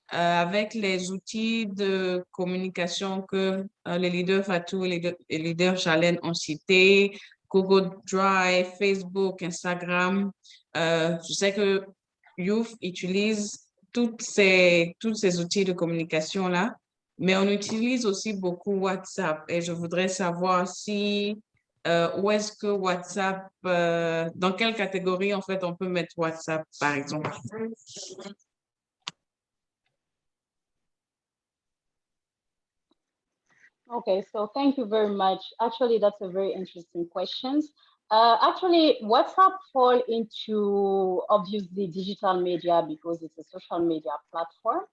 avec les outils de communication que les leaders Fatou et les leaders Chalen ont cités, Google Drive, Facebook, Instagram, je sais que Youth utilise tous ces outils de communication-là, mais on utilise aussi beaucoup WhatsApp et je voudrais savoir si, où est-ce que WhatsApp, dans quelle catégorie en fait on peut mettre WhatsApp par exemple? Okay, so thank you very much. Actually, that's a very interesting question. Actually, WhatsApp fall into obviously digital media because it's a social media platform.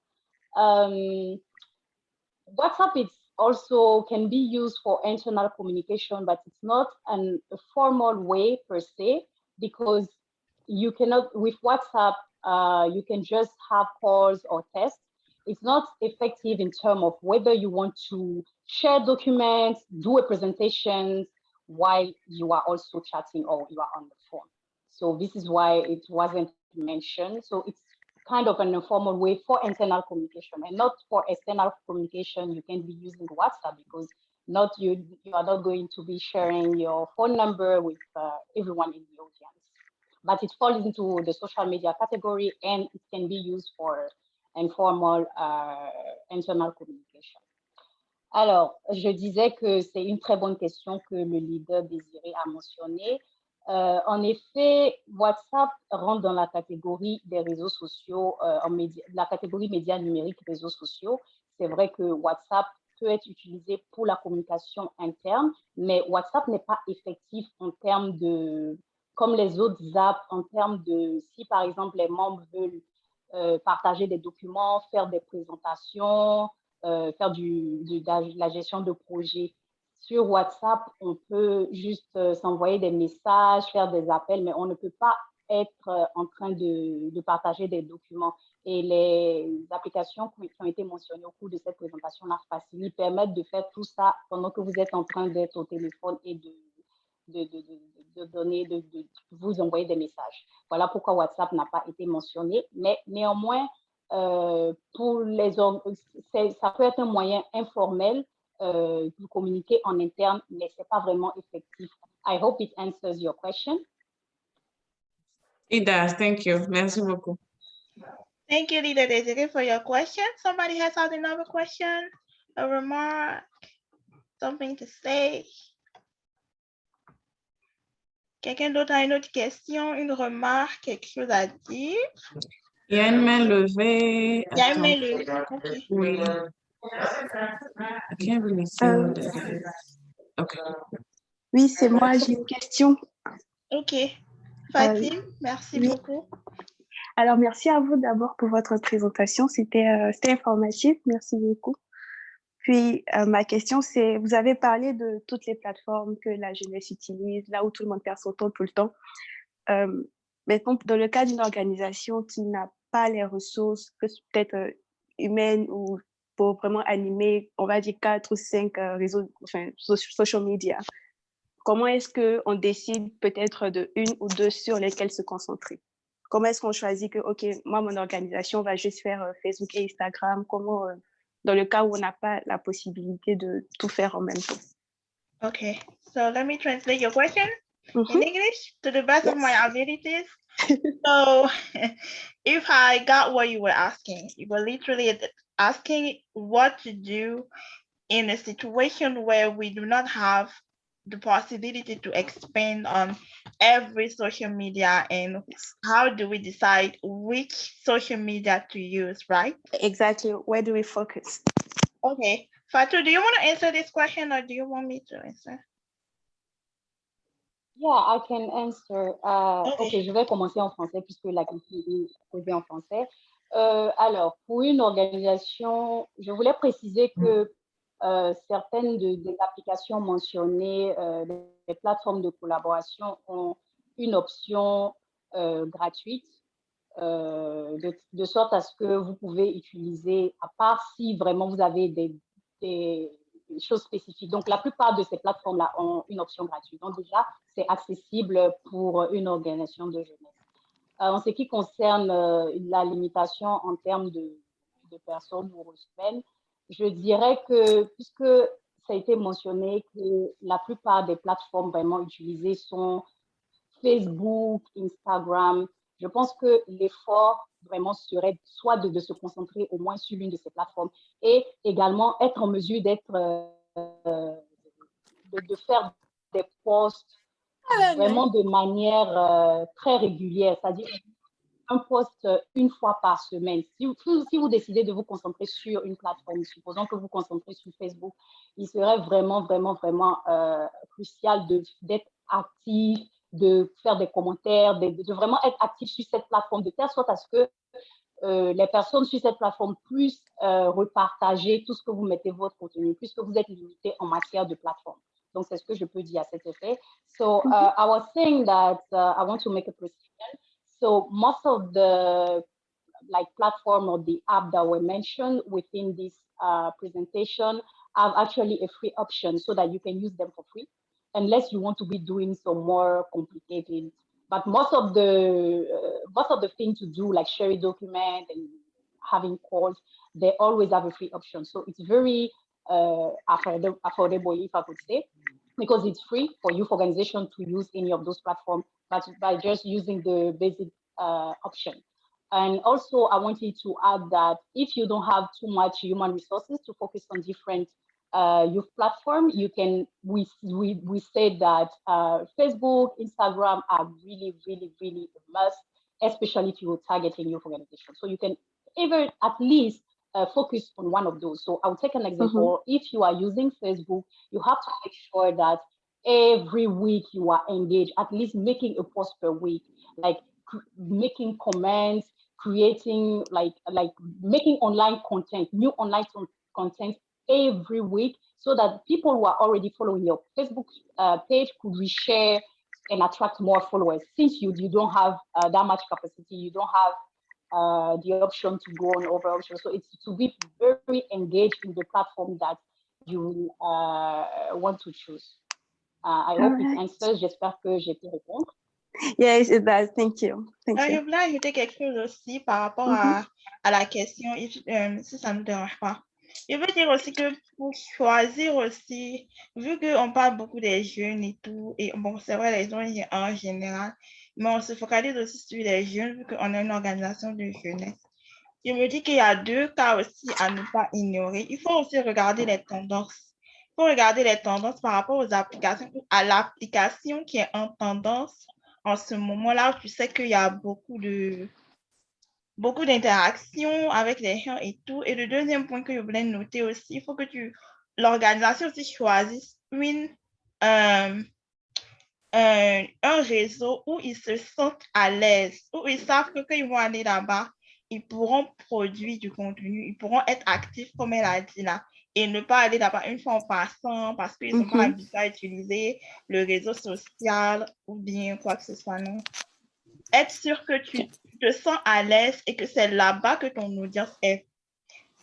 WhatsApp is also can be used for internal communication, but it's not a formal way per se, because you cannot, with WhatsApp, you can just have calls or tests. It's not effective in terms of whether you want to share documents, do a presentation while you are also chatting or you are on the phone. So this is why it wasn't mentioned. So it's kind of an informal way for internal communication, and not for external communication. You can be using WhatsApp because not you are not going to be sharing your phone number with everyone in the audience. But it falls into the social media category, and it can be used for informal internal communication. Alors, je disais que c'est une très bonne question que le leader Désiré a mentionné. En effet, WhatsApp rentre dans la catégorie des réseaux sociaux, la catégorie médias numériques, réseaux sociaux. C'est vrai que WhatsApp peut être utilisé pour la communication interne, mais WhatsApp n'est pas effectif en termes de, comme les autres apps, en termes de, si par exemple les membres veulent partager des documents, faire des présentations, faire de la gestion de projets. Sur WhatsApp, on peut juste s'envoyer des messages, faire des appels, mais on ne peut pas être en train de partager des documents. Et les applications qui ont été mentionnées au cours de cette présentation-là facilitent, permettent de faire tout ça pendant que vous êtes en train d'être au téléphone et de vous envoyer des messages. Voilà pourquoi WhatsApp n'a pas été mentionné, mais néanmoins, pour les hommes, ça peut être un moyen informel de communiquer en interne, mais ce n'est pas vraiment effectif. I hope it answers your question. It does. Thank you. Merci beaucoup. Thank you, Leader Desiree, for your question. Somebody has another question, a remark, something to say? Quelqu'un d'autre a une autre question, une remarque, quelque chose à dire? Il y a une main levée. Il y a une main levée. OK. Oui. I can't really see what that is. OK. Oui, c'est moi, j'ai une question. OK. Fatim, merci oui. beaucoup. Alors, merci à vous d'abord pour votre présentation. C'était informatif. Merci beaucoup. Puis, ma question, c'est, vous avez parlé de toutes les plateformes que la jeunesse utilise, là où tout le monde perd son temps tout le temps. Maintenant, dans le cas d'une organisation qui n'a pas les ressources, peut-être humaines ou pour vraiment animer, on va dire 4 ou 5 réseaux, enfin, social media, comment est-ce qu'on décide peut-être de une ou deux sur lesquelles se concentrer? Comment est-ce qu'on choisit que, OK, moi, mon organisation va juste faire Facebook et Instagram? Comment, dans le cas où on n'a pas la possibilité de tout faire en même temps? Okay, so let me translate your question in English to the best of my abilities. So if I got what you were asking, you were literally asking what to do in a situation where we do not have the possibility to expand on every social media, and how do we decide which social media to use, right? Exactly. Where do we focus? Okay. Fatou, do you want to answer this question or do you want me to answer? Yeah, I can answer. Okay, je vais commencer en français puisque la question est posée en français. Alors, pour une organisation, je voulais préciser que certaines des applications mentionnées, les plateformes de collaboration ont une option gratuite, de sorte à ce que vous pouvez utiliser, à part si vraiment vous avez choses spécifiques. Donc, la plupart de ces plateformes-là ont une option gratuite. Donc, déjà, c'est accessible pour une organisation de jeunesse. En ce qui concerne la limitation en termes de personnes ou semaines, je dirais que, puisque ça a été mentionné que la plupart des plateformes vraiment utilisées sont Facebook, Instagram, je pense que l'effort vraiment serait soit de se concentrer au moins sur l'une de ces plateformes et également être en mesure d'être, de faire des posts vraiment de manière très régulière, c'est-à-dire un post une fois par semaine. Si vous décidez de vous concentrer sur une plateforme, supposons que vous concentrez sur Facebook, il serait vraiment crucial d'être actif, de faire des commentaires, de vraiment être actif sur cette plateforme, de telle sorte à ce que les personnes sur cette plateforme puissent repartager tout ce que vous mettez votre contenu, puisque vous êtes limité en matière de plateforme. Donc, c'est ce que je peux dire à cet effet. So, I was saying that I want to make a precision. So most of the platform or the app that were mentioned within this presentation have actually a free option so that you can use them for free, unless you want to be doing some more complicated. But most of the things to do, like sharing document and having calls, they always have a free option. So it's very affordable, if I could say, because it's free for youth organizations to use any of those platforms, but by just using the basic option. And also, I wanted to add that if you don't have too much human resources to focus on different youth platforms, you can, we say that Facebook, Instagram are really a must, especially if you're targeting youth organizations. So you can even at least focus on one of those. So I'll take an example. If you are using Facebook, you have to make sure that every week you are engaged, at least making a post per week, like making comments, creating like making online content, new online content every week, so that people who are already following your Facebook page could reshare and attract more followers. Since you don't have that much capacity, you don't have the option to go on over option. So it's to be very engaged in the platform that you want to choose. I hope it answers. J'espère que j'ai pu répondre. Yes, it does. Thank you. Thank you. Je voulais ajouter quelque chose aussi par rapport à la question, si ça ne me dérange pas. Je veux dire aussi que pour choisir aussi, vu qu'on parle beaucoup des jeunes et tout, et bon, c'est vrai, les jeunes en général, mais on se focalise aussi sur les jeunes, vu qu'on est une organisation de jeunesse. Je me dis qu'il y a deux cas aussi à ne pas ignorer. Il faut aussi regarder les tendances. Il faut regarder les tendances par rapport aux applications, à l'application qui est en tendance en ce moment-là. Tu sais qu'il y a beaucoup d'interactions avec les gens et tout. Et le deuxième point que je voulais noter aussi, il faut que l'organisation aussi choisisse un réseau où ils se sentent à l'aise, où ils savent que quand ils vont aller là-bas, ils pourront produire du contenu, ils pourront être actifs comme elle a dit là, et ne pas aller là-bas une fois en passant parce qu'ils sont pas habitués à utiliser le réseau social ou bien quoi que ce soit, non. Être sûr que tu te sens à l'aise et que c'est là-bas que ton audience est.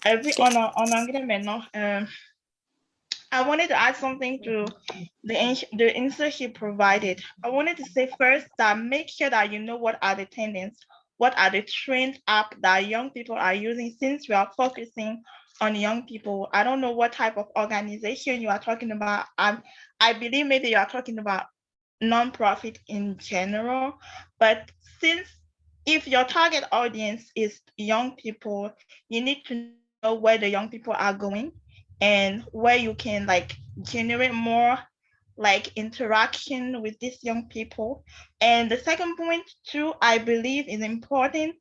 Et puis en anglais maintenant, I wanted to add something to the answer she provided. I wanted to say first that make sure that you know what are the tendencies, what are the trend apps that young people are using, since we are focusing on young people. I don't know what type of organization you are talking about. I believe maybe you are talking about nonprofit in general, but since if your target audience is young people, you need to know where the young people are going and where you can like generate more like interaction with these young people. And the second point too, I believe is important,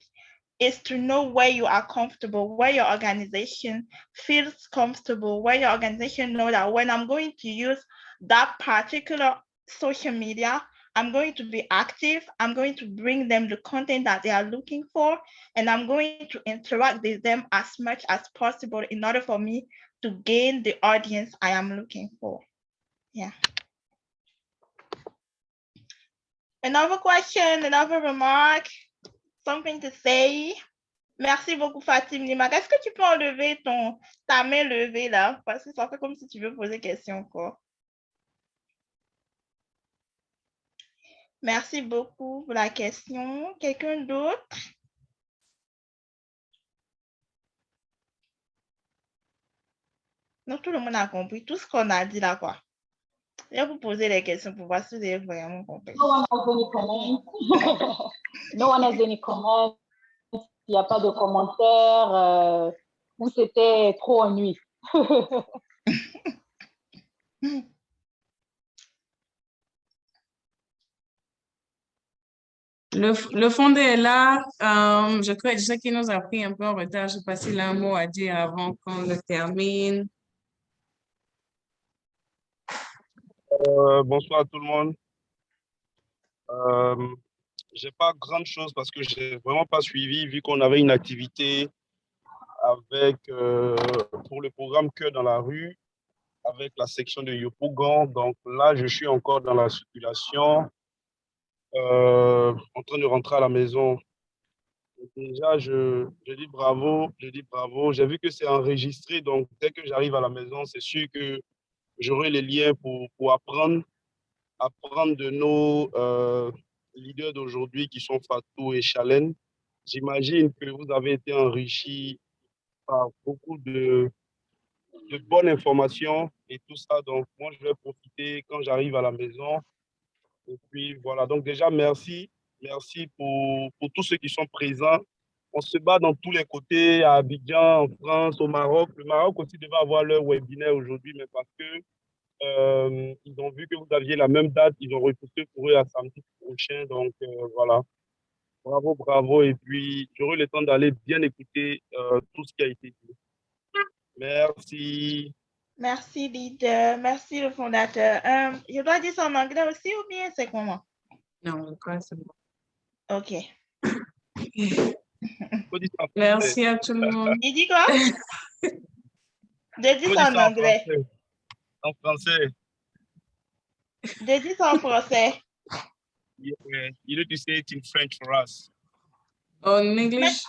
is to know where you are comfortable, where your organization feels comfortable, where your organization know that when I'm going to use that particular social media, I'm going to be active, I'm going to bring them the content that they are looking for, and I'm going to interact with them as much as possible in order for me to gain the audience I am looking for. Yeah. Another question, another remark, something to say? Merci beaucoup, Fatim Limak. Est-ce que tu peux enlever ta main levée là? Parce que ça fait comme si tu veux poser question encore. Merci beaucoup pour la question. Quelqu'un d'autre? Non, tout le monde a compris tout ce qu'on a dit là, quoi. Je vais vous poser les questions pour voir si vous avez vraiment compris. No one has any comments. No one has any comments. Il n'y a pas de commentaires ou c'était trop ennuyeux. Le fondé est là. Je sais qu'il nous a pris un peu en retard. Je ne sais pas s'il a un mot à dire avant qu'on le termine. Bonsoir à tout le monde. J'ai pas grande chose parce que j'ai vraiment pas suivi vu qu'on avait une activité avec pour le programme Cœur dans la rue avec la section de Yopougon. Donc là, je suis encore dans la circulation, en train de rentrer à la maison. Déjà, je dis bravo, je dis bravo. J'ai vu que c'est enregistré, donc dès que j'arrive à la maison, c'est sûr que j'aurai les liens pour apprendre de nos leaders d'aujourd'hui qui sont Fatou et Chalen. J'imagine que vous avez été enrichis par beaucoup de bonnes informations et tout ça. Donc, moi, je vais profiter quand j'arrive à la maison. Et puis, voilà. Donc, déjà, merci. Merci pour tous ceux qui sont présents. On se bat dans tous les côtés, à Abidjan, en France, au Maroc. Le Maroc aussi devait avoir leur webinaire aujourd'hui, mais parce que ils ont vu que vous aviez la même date, ils ont repoussé pour eux à samedi prochain. Donc, voilà. Bravo, bravo. Et puis, j'aurai le temps d'aller bien écouter tout ce qui a été dit. Merci. Merci, leader. Merci, le fondateur. Je dois dire ça en anglais aussi ou bien c'est comment? Non, je crois que c'est bon. OK. Merci à tout le monde. Il dit quoi? J'ai dit ça en anglais. En français. J'ai dit ça en français. Yeah, you need to say it in French for us. Oh, in English?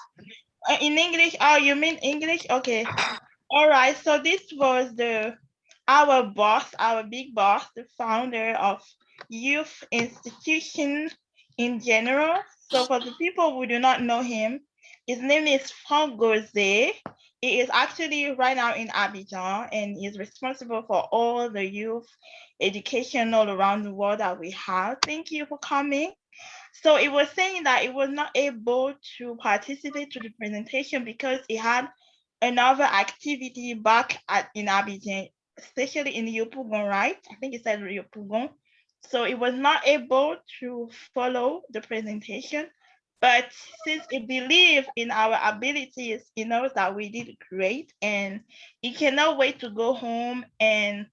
In English? Oh, you mean English? Okay. All right. So this was our boss, our big boss, the founder of Youth Institution in general. So for the people who do not know him, his name is Franck Gauzet. He is actually right now in Abidjan and is responsible for all the youth education all around the world that we have. Thank you for coming. So it was saying that it was not able to participate to the presentation because it had another activity back in Abidjan, especially in Yopougon, right? I think it said Yopougon. So it was not able to follow the presentation, but since it believes in our abilities, it knows that we did great and it cannot wait to go home and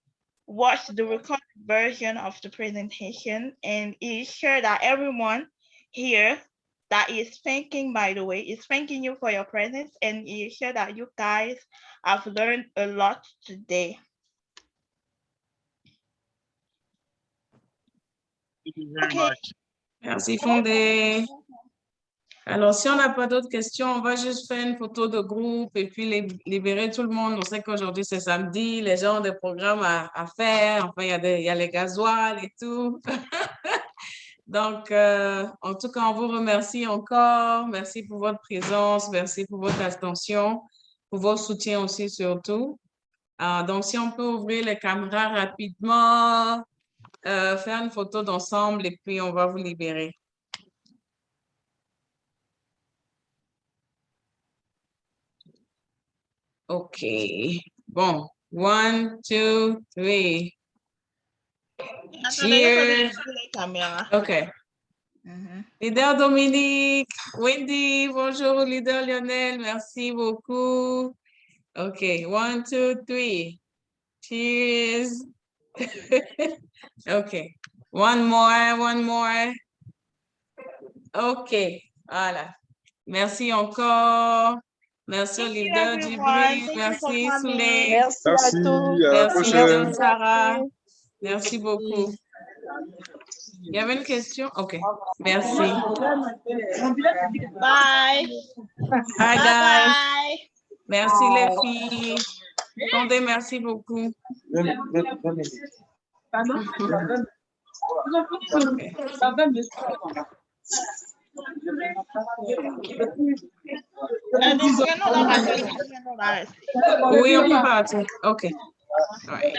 watch the recorded version of the presentation. And it is sure that everyone here that is thanking, by the way, is thanking you for your presence, and it is sure that you guys have learned a lot today. Thank you very much. Merci, Fondé. Alors, si on n'a pas d'autres questions, on va juste faire une photo de groupe et puis libérer tout le monde. On sait qu'aujourd'hui, c'est samedi, les gens ont des programmes à faire. Enfin, il y a les gasoils et tout. Donc, en tout cas, on vous remercie encore. Merci pour votre présence. Merci pour votre attention, pour votre soutien aussi surtout. Donc, si on peut ouvrir les caméras rapidement, faire une photo d'ensemble et puis on va vous libérer. OK. Bon. 1, 2, 3. Cheers. OK. Leader Dominique, Wendy, bonjour, leader Lionel, merci beaucoup. OK. 1, 2, 3. Cheers. OK. One more. OK. Voilà. Merci encore. Merci au leader Djibril. Merci Souley. Merci à tous. À la Merci prochaine. Sarah. Merci beaucoup. Il y avait une question? OK. Merci. Bye. Bye, guys. Bye. Merci, les filles. Attendez, merci beaucoup. Oui, on peut partir. OK. Ouais.